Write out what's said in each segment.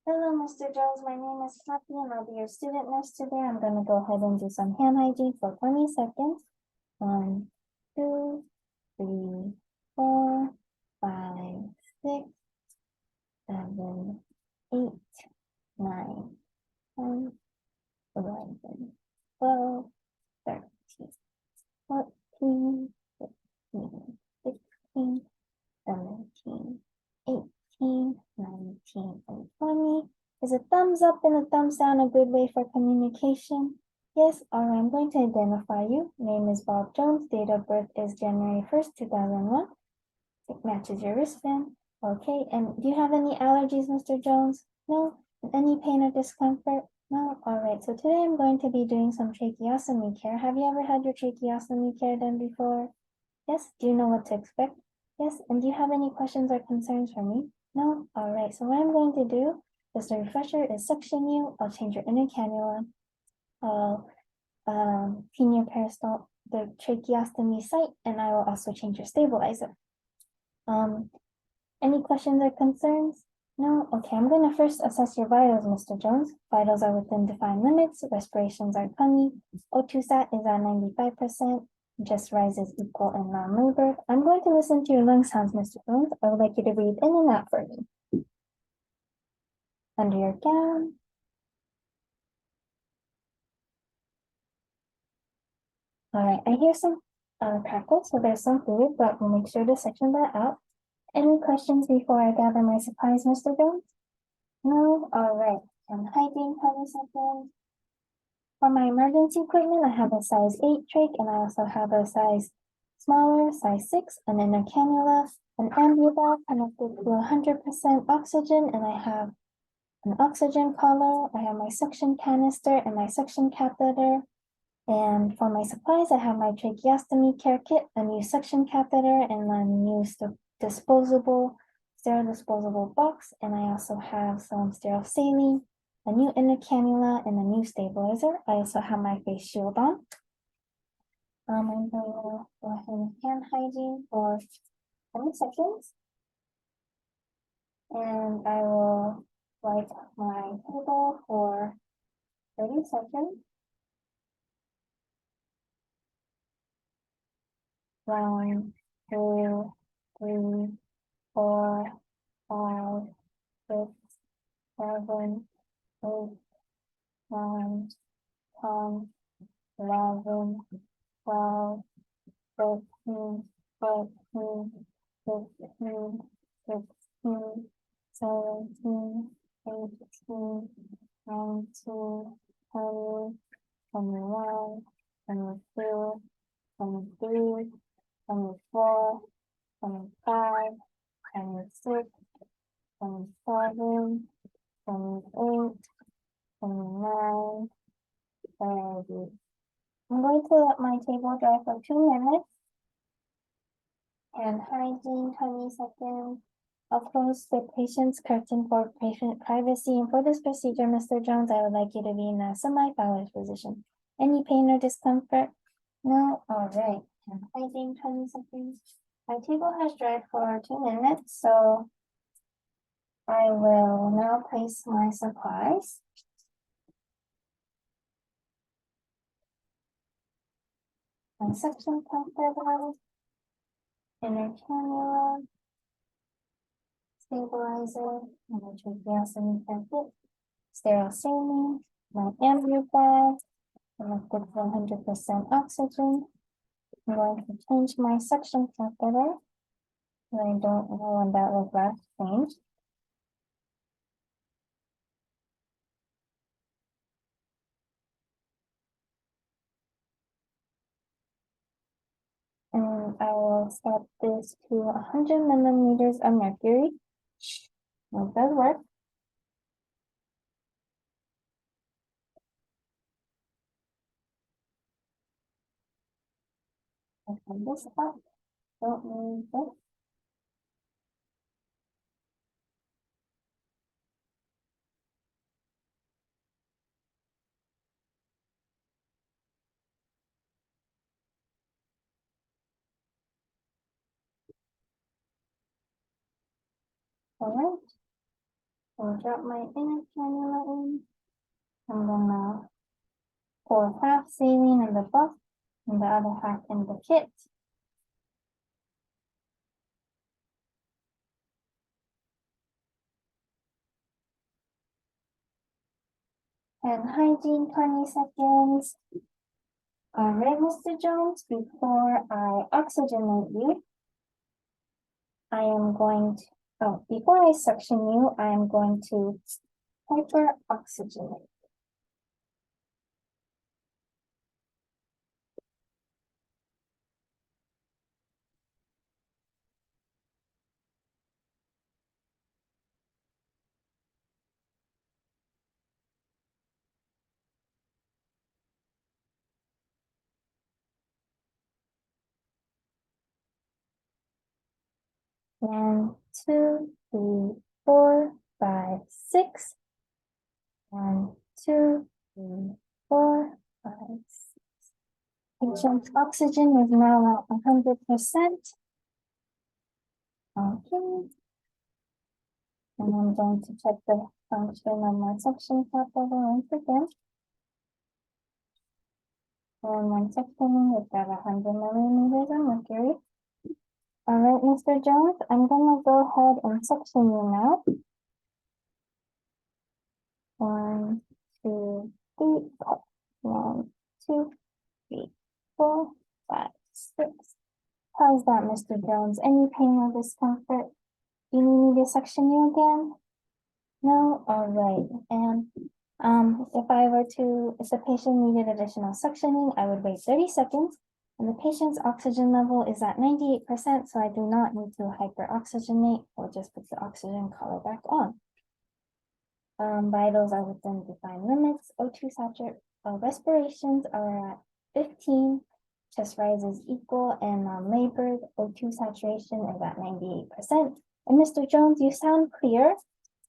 Hello, Mr. Jones. My name is Cathy, and I'll be your student nurse today. I'm going to go ahead and do some hand hygiene for 20 seconds. 1, 2, 3, 4, 5, 6, 7, 8, 9, 10, 11, 12, 13, 14, 15, 16, 17, 18, 19, and 20. Is a thumbs up and a thumbs down a good way for communication? Yes, all right, I'm going to identify you. Name is Bob Jones. Date of birth is January 1st, 2001. It matches your wristband. Okay, and do you have any allergies, Mr. Jones? No? Any pain or discomfort? No? All right, so today I'm going to be doing some tracheostomy care. Have you ever had your tracheostomy care done before? Yes, do you know what to expect? Yes, and do you have any questions or concerns for me? No? All right, so what I'm going to do, just a refresher, is suction you. I'll change your inner cannula. I'll pin your peristalt, the tracheostomy site, and I will also change your stabilizer. Any questions or concerns? No? Okay, I'm going to first assess your vitals, Mr. Jones. Vitals are within defined limits. Respirations are tummy. O2 sat is at 95%. Just rises equal in non-labor. I'm going to listen to your lung sounds, Mr. Jones. I would like you to breathe in and out for me. Under your gown. All right, I hear some crackles, so there's some fluid, but we'll make sure to section that out. Any questions before I gather my supplies, Mr. Jones? No? All right. I'm hiding 20 seconds. For my emergency equipment, I have a size 8 trach, and I also have a size smaller, size 6, an inner cannula, an ambu connected to 100% oxygen, and I have an oxygen collar. I have my suction canister and my suction catheter. And for my supplies, I have my tracheostomy care kit, a new suction catheter, and a new sterile disposable box. And I also have some sterile saline, a new inner cannula, and a new stabilizer. I also have my face shield on. I'm going to go ahead and hand hygiene for 20 seconds. And I will wipe my table for 30 seconds. 1, 2, 3, 4, 5, 6, 7, 8, 9, 10, 11, 12, 13, 14, 15, 16, 17, 18, 19, 20, 21, 22, 23, 24, 25, 26, 27, 28, 29, 30. I'm going to let my table dry for 2 minutes and hygiene 20 seconds. I'll close the patient's curtain for patient privacy. And for this procedure, Mr. Jones, I would like you to be in a semi-Fowler's position. Any pain or discomfort? No? All right. And hygiene 20 seconds. My table has dried for 2 minutes, so I will now place my supplies. My suction catheter, inner cannula, stabilizer, and a tracheostomy kit, sterile saline, my ambu bag, connected to 100% oxygen. I'm going to change my suction catheter. I don't know when that was last changed. And I will set this to 100 millimeters of mercury. It does work. Open this up. Don't move it. All right. I'll drop my inner cannula in. I'm gonna pour half saline in the buff and the other half in the kit. And hygiene 20 seconds. All right, Mr. Jones, before I oxygenate you, I am going to, before I suction you, I am going to hyperoxygenate. One, two, three, four, five, six. 1, 2, 3, 4, 5, 6. Patient's oxygen is now at 100%. Okay. And I'm going to check the function of my suction cup over once again. And my suctioning is at 100 millimeters of mercury. All right, Mr. Jones, I'm gonna go ahead and suction you now. 1, 2, 3, 4. 1, 2, 3, 4, 5, 6. How's that, Mr. Jones? Any pain or discomfort? Do you need me to suction you again? No? All right. And if the patient needed additional suctioning, I would wait 30 seconds. And the patient's oxygen level is at 98%, so I do not need to hyperoxygenate or just put the oxygen collar back on. Vitals are within defined limits. O2 respirations are at 15. Chest rise is equal, and labored O2 saturation is at 98%. And Mr. Jones, you sound clear,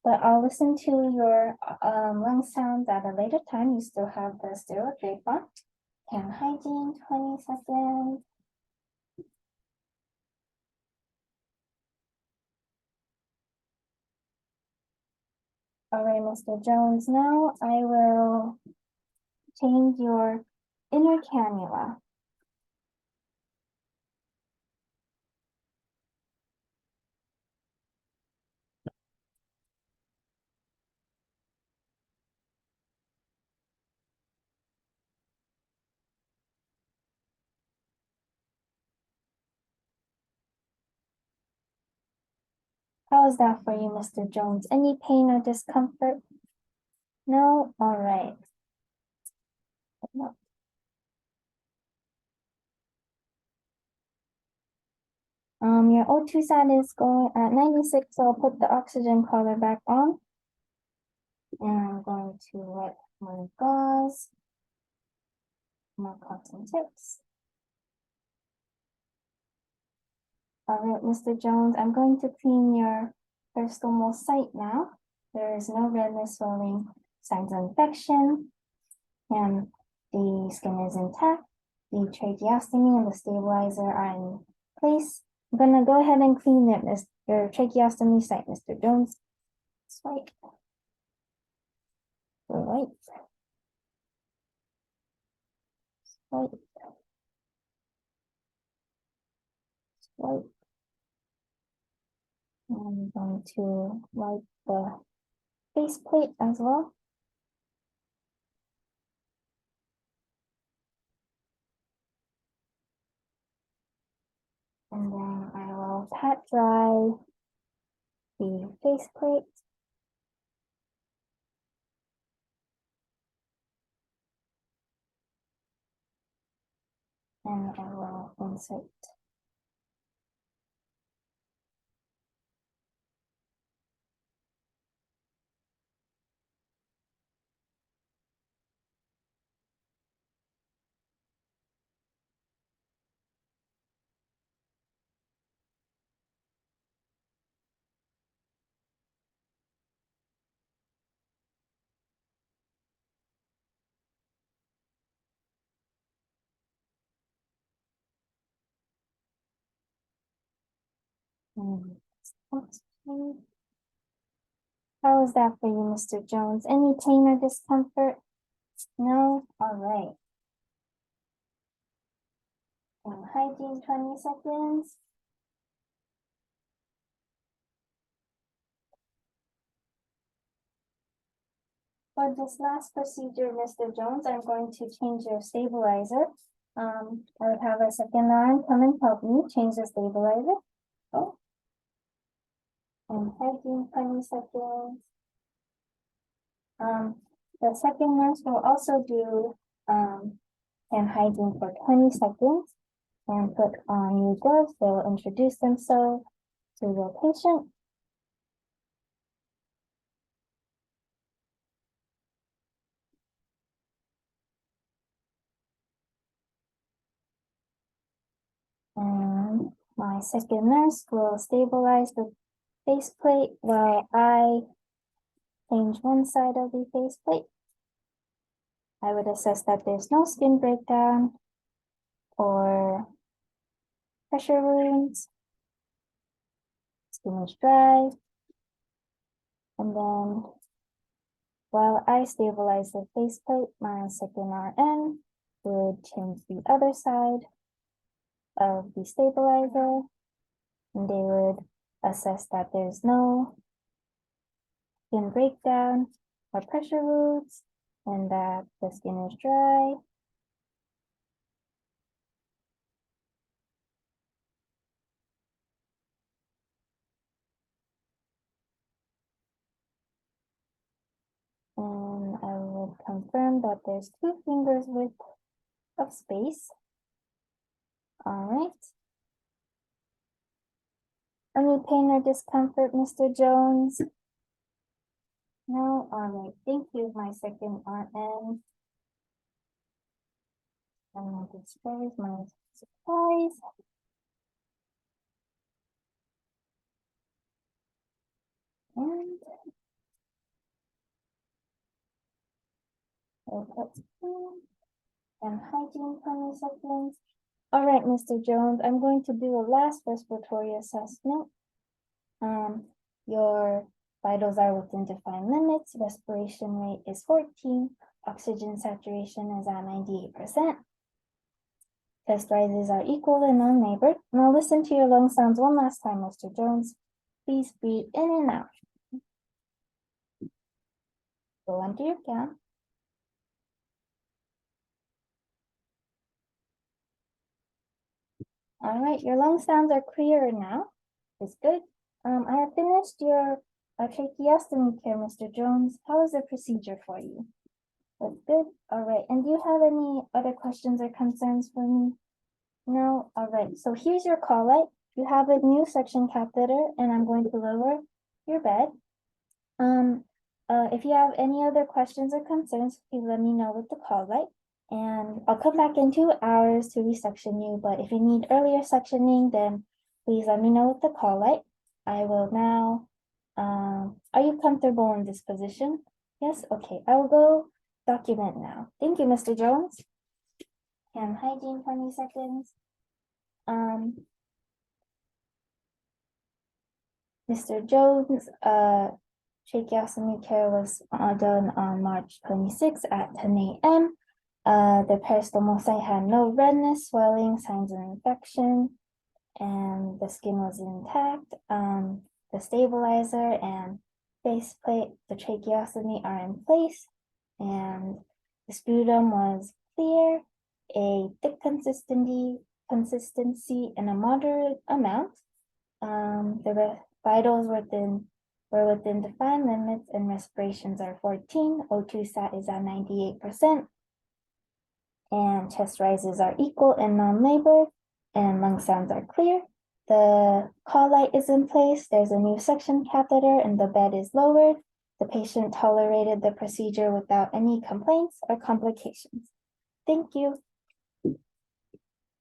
but I'll listen to your lung sounds at a later time. You still have the sterile drape on. Hand hygiene, 20 seconds. All right, Mr. Jones, now I will change your inner cannula. How is that for you, Mr. Jones? Any pain or discomfort? No? All right. No. Your O2 sat is going at 96, so I'll put the oxygen collar back on. And I'm going to wet my gauze, my cotton tips. All right, Mr. Jones, I'm going to clean your peristomal site now. There is no redness, swelling, signs of infection, and the skin is intact. The tracheostomy and the stabilizer are in place. I'm gonna go ahead and clean your tracheostomy site, Mr. Jones. Swipe. Swipe. Swipe. Swipe. I'm going to wipe the face plate as well. And then I will pat dry the face plate. And I will insert. And How is that for you, Mr. Jones? Any pain or discomfort? No? All right. Hygiene 20 seconds. For this last procedure, Mr. Jones, I'm going to change your stabilizer. I would have a second arm come and help me change the stabilizer. Oh. And hygiene 20 seconds. The second nurse will also do hand hygiene for 20 seconds and put on new gloves. They will introduce themselves to the patient. And my second nurse will stabilize the faceplate while I change one side of the faceplate. I would assess that there's no skin breakdown or pressure wounds. Skin is dry. And then while I stabilize the faceplate, my second RN would change the other side of the stabilizer, and they would assess that there's no skin breakdown or pressure wounds, and that the skin is dry. And I would confirm that there's 2 fingers width of space. All right. Any pain or discomfort, Mr. Jones? No? All right. Thank you, my second RN. I'm going to dispose my supplies. And and hygiene 20 seconds. All right, Mr. Jones, I'm going to do a last respiratory assessment. Your vitals are within defined limits. Respiration rate is 14. Oxygen saturation is at 98%. Chest rises are equal and non-labored. Now listen to your lung sounds one last time, Mr. Jones. Please breathe in and out. Go under your gown. All right, your lung sounds are clearer now. It's good. I have finished your tracheostomy care, Mr. Jones. How is the procedure for you? That's good. All right. And do you have any other questions or concerns for me? No? All right. So here's your call light. You have a new suction catheter, and I'm going to lower your bed. If you have any other questions or concerns, please let me know with the call light. And I'll come back in 2 hours to resuction you. But if you need earlier suctioning, then please let me know with the call light. I will now, are you comfortable in this position? Yes? Okay, I will go document now. Thank you, Mr. Jones. Hand hygiene 20 seconds. Mr. Jones, tracheostomy care was done on March 26 at 10 a.m. The peristomal site had no redness, swelling, signs of infection, and the skin was intact. The stabilizer and faceplate, the tracheostomy are in place, and the sputum was clear, a thick consistency in a moderate amount. The vitals were within defined limits, and respirations are 14. O2 sat is at 98%. And chest rises are equal and non-labored, and lung sounds are clear. The call light is in place. There's a new suction catheter, and the bed is lowered. The patient tolerated the procedure without any complaints or complications. Thank you.